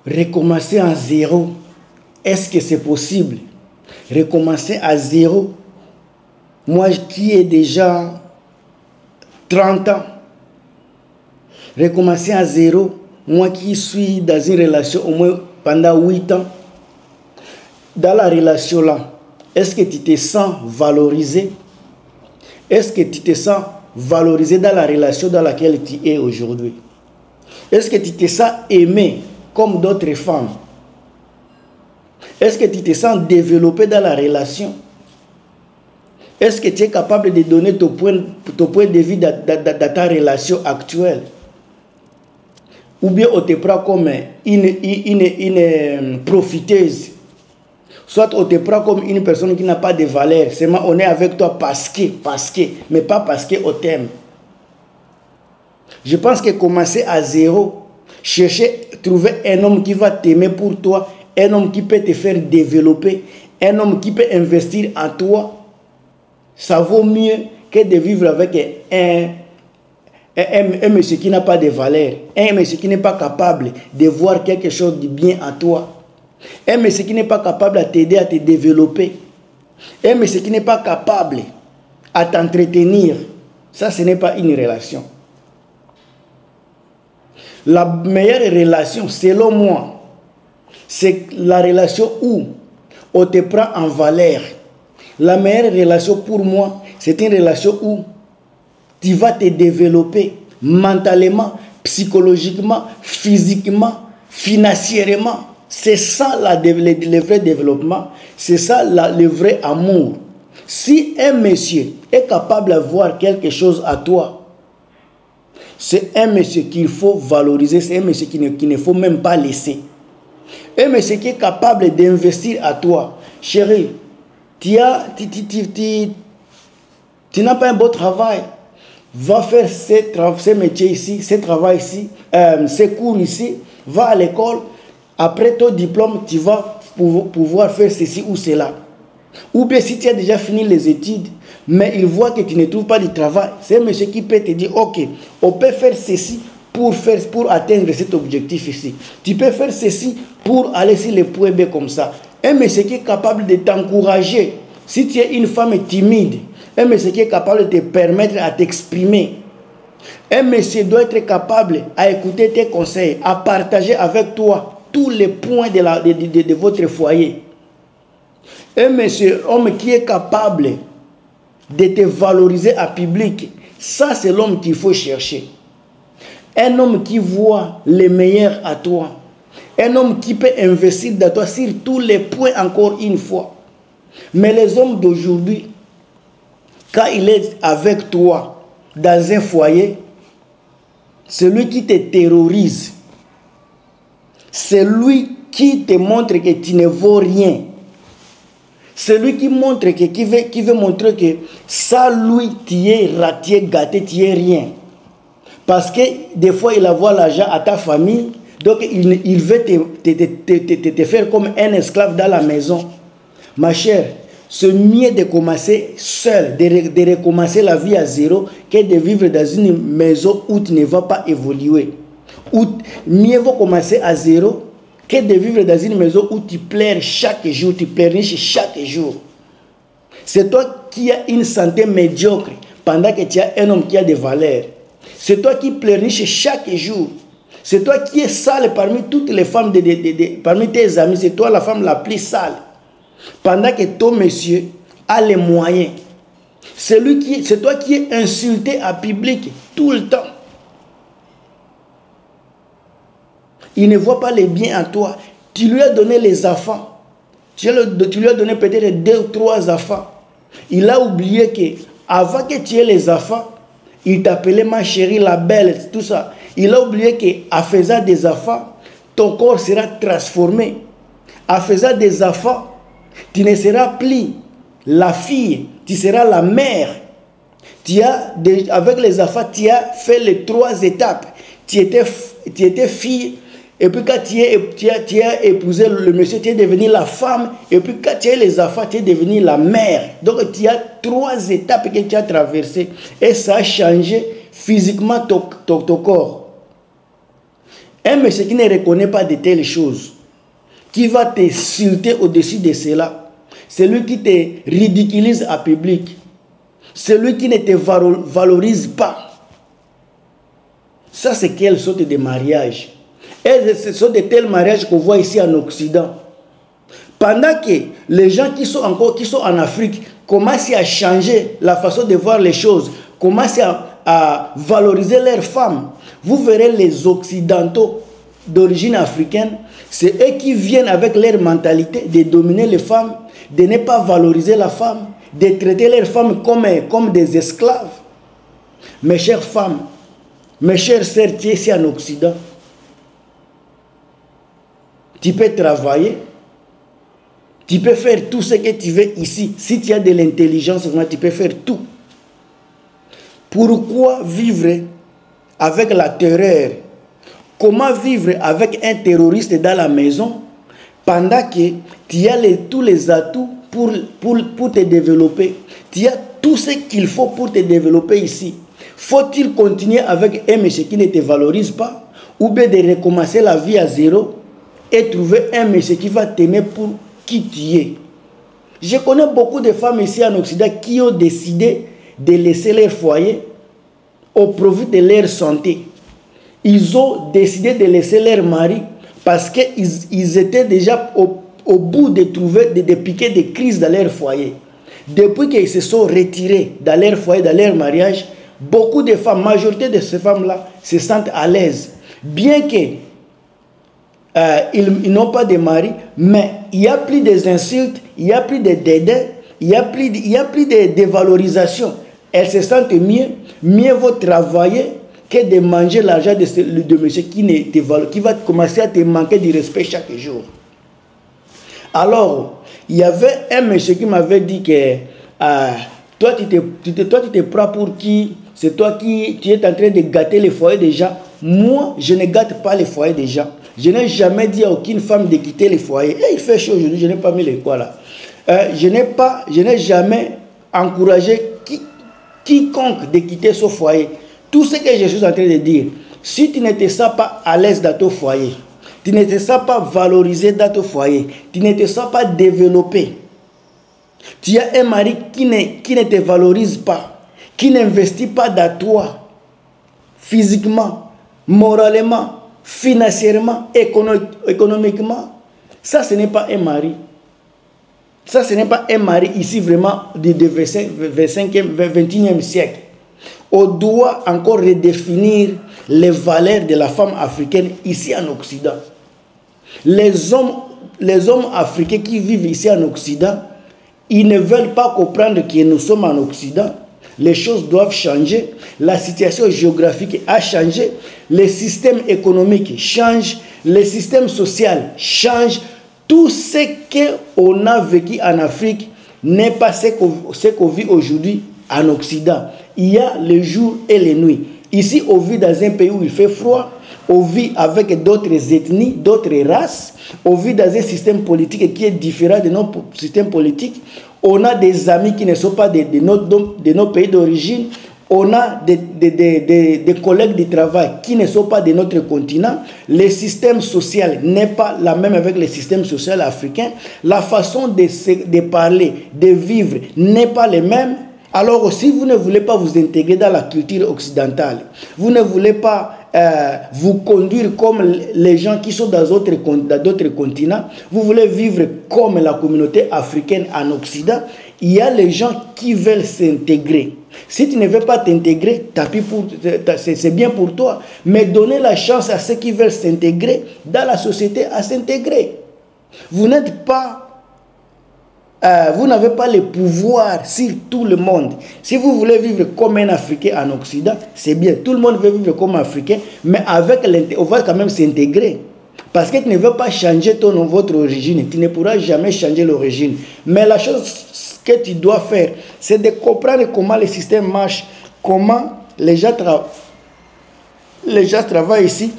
recommencer à zéro, est-ce que c'est possible? Recommencer à zéro, moi qui ai déjà 30 ans, recommencer à zéro, moi qui suis dans une relation au moins pendant 8 ans, dans la relation là, est-ce que tu te sens valorisé? Est-ce que tu te sens valorisé dans la relation dans laquelle tu es aujourd'hui? Est-ce que tu te sens aimé comme d'autres femmes? Est-ce que tu te sens développé dans la relation? Est-ce que tu es capable de donner ton point de vue dans ta relation actuelle? Ou bien on te prend comme une profiteuse. Soit on te prend comme une personne qui n'a pas de valeur. Seulement on est avec toi parce que, mais pas parce qu'on t'aime. Je pense que commencer à zéro, chercher, trouver un homme qui va t'aimer pour toi, un homme qui peut te faire développer, un homme qui peut investir en toi, ça vaut mieux que de vivre avec un monsieur qui n'a pas de valeur, un monsieur qui n'est pas capable de voir quelque chose de bien en toi, un monsieur qui n'est pas capable de t'aider à te développer, un monsieur qui n'est pas capable à t'entretenir. Ça, ce n'est pas une relation. La meilleure relation, selon moi, c'est la relation où on te prend en valeur. La meilleure relation pour moi, c'est une relation où tu vas te développer mentalement, psychologiquement, physiquement, financièrement. C'est ça le vrai développement. C'est ça le vrai amour. Si un monsieur est capable d'avoir quelque chose à toi, c'est un monsieur qu'il faut valoriser, c'est un monsieur qu'il ne faut même pas laisser. Un monsieur qui est capable d'investir à toi. Chérie, tu n'as pas un beau travail. Va faire ce métier ici, ce travail ici, ces cours ici. Va à l'école. Après ton diplôme, tu vas pouvoir faire ceci ou cela. Ou bien si tu as déjà fini les études, mais il voit que tu ne trouves pas de travail, c'est un monsieur qui peut te dire, ok, on peut faire ceci pour atteindre cet objectif ici. Tu peux faire ceci pour aller sur le point B comme ça. Un monsieur qui est capable de t'encourager. Si tu es une femme timide, un monsieur qui est capable de te permettre à t'exprimer. Un monsieur doit être capable à écouter tes conseils, à partager avec toi tous les points de votre foyer. Un monsieur, homme qui est capable de te valoriser en public, ça c'est l'homme qu'il faut chercher. Un homme qui voit le meilleur à toi. Un homme qui peut investir dans toi sur tous les points encore une fois. Mais les hommes d'aujourd'hui, quand il est avec toi dans un foyer, c'est lui qui te terrorise. C'est lui qui te montre que tu ne vaux rien. C'est lui qui montre qui veut montrer que ça, lui, tu es raté, gâté, tu es rien. Parce que des fois, il envoie l'argent à ta famille. Donc, il veut te faire comme un esclave dans la maison. Ma chère, c'est mieux de commencer seul, de recommencer la vie à zéro, que de vivre dans une maison où tu ne vas pas évoluer. Mieux vaut commencer à zéro que de vivre dans une maison où tu pleures chaque jour, tu pleurniches chaque jour. C'est toi qui as une santé médiocre pendant que tu as un homme qui a des valeurs. C'est toi qui pleurniches chaque jour. C'est toi qui es sale parmi toutes les femmes, parmi tes amis. C'est toi la femme la plus sale. Pendant que ton monsieur a les moyens. C'est toi qui es insulté en public tout le temps. Il ne voit pas les biens en toi. Tu lui as donné les enfants. Tu lui as donné peut-être 2 ou 3 enfants. Il a oublié que avant que tu aies les enfants, il t'appelait ma chérie, la belle, tout ça. Il a oublié qu'en faisant des enfants, ton corps sera transformé. En faisant des enfants, tu ne seras plus la fille, tu seras la mère. Avec les enfants, tu as fait les 3 étapes. Tu étais fille. Et puis quand tu as épousé le monsieur, tu es devenu la femme. Et puis quand tu as les enfants, tu es devenu la mère. Donc tu as 3 étapes que tu as traversées. Et ça a changé physiquement ton corps. Un monsieur qui ne reconnaît pas de telles choses, qui va t'insulter au-dessus de cela, celui qui te ridiculise à public, celui qui ne te valorise pas. Ça, c'est quelle sorte de mariage? Et ce sont de tels mariages qu'on voit ici en Occident. Pendant que les gens qui sont en Afrique commencent à changer la façon de voir les choses, commencent à valoriser leurs femmes, vous verrez les Occidentaux d'origine africaine, c'est eux qui viennent avec leur mentalité de dominer les femmes, de ne pas valoriser la femme, de traiter leurs femmes comme des esclaves. Mes chères femmes, mes chères sœurs, tu es ici en Occident. Tu peux travailler, tu peux faire tout ce que tu veux ici. Si tu as de l'intelligence, tu peux faire tout. Pourquoi vivre avec la terreur? Comment vivre avec un terroriste dans la maison pendant que tu as tous les atouts pour te développer? Tu as tout ce qu'il faut pour te développer ici. Faut-il continuer avec un monsieur qui ne te valorise pas ou bien de recommencer la vie à zéro et trouver un monsieur qui va t'aimer pour qui tu es? Je connais beaucoup de femmes ici en Occident qui ont décidé de laisser leur foyer au profit de leur santé. Ils ont décidé de laisser leur mari parce qu'ils étaient déjà au bout de trouver, de piquer des crises dans leur foyer. Depuis qu'ils se sont retirés dans leur foyer, dans leur mariage, beaucoup de femmes, majorité de ces femmes-là, se sentent à l'aise. Bien qu'ils n'ont pas de mari, mais il n'y a plus des insultes, il n'y a plus de dédain, il n'y a plus de dévalorisation. Elles se sentent mieux. Mieux vaut travailler que de manger l'argent de monsieur qui va commencer à te manquer du respect chaque jour. Alors, il y avait un monsieur qui m'avait dit que toi, tu te prends pour qui? C'est toi qui tu es en train de gâter les foyers des gens. Moi, je ne gâte pas les foyers des gens. Je n'ai jamais dit à aucune femme de quitter les foyers. Et il fait chaud aujourd'hui, je n'ai pas mis les quoi là. Je n'ai jamais encouragé quiconque de quitter ce foyer. Tout ce que je suis en train de dire, si tu ne te sens pas à l'aise dans ton foyer, tu ne te sens pas valorisé dans ton foyer, tu ne te sens pas développé, tu as un mari qui ne te valorise pas, qui n'investit pas dans toi, physiquement, moralement, financièrement, économiquement, ça ce n'est pas un mari. Ça ce n'est pas un mari ici vraiment du 21e siècle. On doit encore redéfinir les valeurs de la femme africaine ici en Occident. Les hommes africains qui vivent ici en Occident, ils ne veulent pas comprendre que nous sommes en Occident. Les choses doivent changer. La situation géographique a changé. Le système économique change. Le système social change. Tout ce qu'on a vécu en Afrique n'est pas ce qu'on vit aujourd'hui en Occident. Il y a les jours et les nuits. Ici, on vit dans un pays où il fait froid. On vit avec d'autres ethnies, d'autres races. On vit dans un système politique qui est différent de notre système politique. On a des amis qui ne sont pas de nos pays d'origine. On a des collègues de travail qui ne sont pas de notre continent. Le système social n'est pas la même avec le système social africain. La façon de parler, de vivre n'est pas la même. Alors si vous ne voulez pas vous intégrer dans la culture occidentale, vous ne voulez pas vous conduire comme les gens qui sont dans d'autres continents, vous voulez vivre comme la communauté africaine en Occident, il y a les gens qui veulent s'intégrer. Si tu ne veux pas t'intégrer, c'est bien pour toi, mais donnez la chance à ceux qui veulent s'intégrer dans la société à s'intégrer. Vous n'êtes pas... vous n'avez pas le pouvoir sur tout le monde. Si vous voulez vivre comme un Africain en Occident, c'est bien. Tout le monde veut vivre comme Africain, mais on va quand même s'intégrer. Parce que tu ne veux pas changer votre origine. Tu ne pourras jamais changer l'origine. Mais la chose que tu dois faire, c'est de comprendre comment le système marche, comment les gens travaillent ici,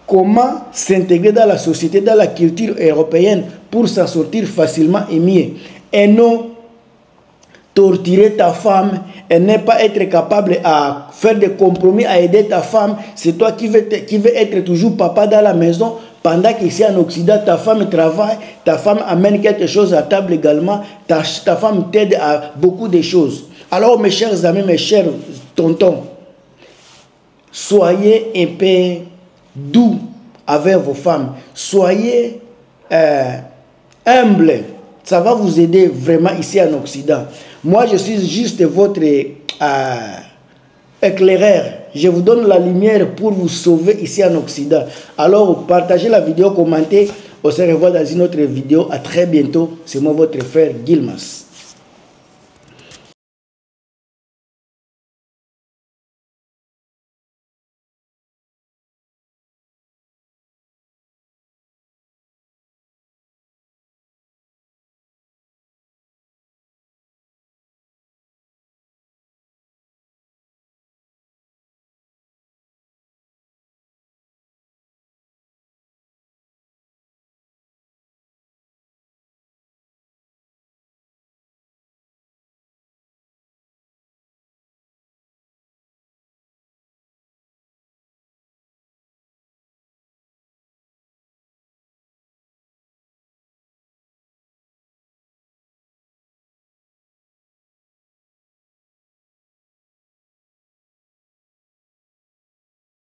comment s'intégrer dans la société, dans la culture européenne pour s'en sortir facilement et mieux. Et non torturer ta femme et ne pas être capable à faire des compromis, à aider ta femme. C'est toi qui veux être toujours papa dans la maison, pendant qu'ici en Occident, ta femme travaille, ta femme amène quelque chose à table également, ta femme t'aide à beaucoup de choses. Alors mes chers amis, mes chers tontons, soyez un peu doux avec vos femmes, soyez humbles. Ça va vous aider vraiment ici en Occident. Moi, je suis juste votre éclaireur. Je vous donne la lumière pour vous sauver ici en Occident. Alors, partagez la vidéo, commentez. On se revoit dans une autre vidéo. À très bientôt. C'est moi, votre frère Gilmas.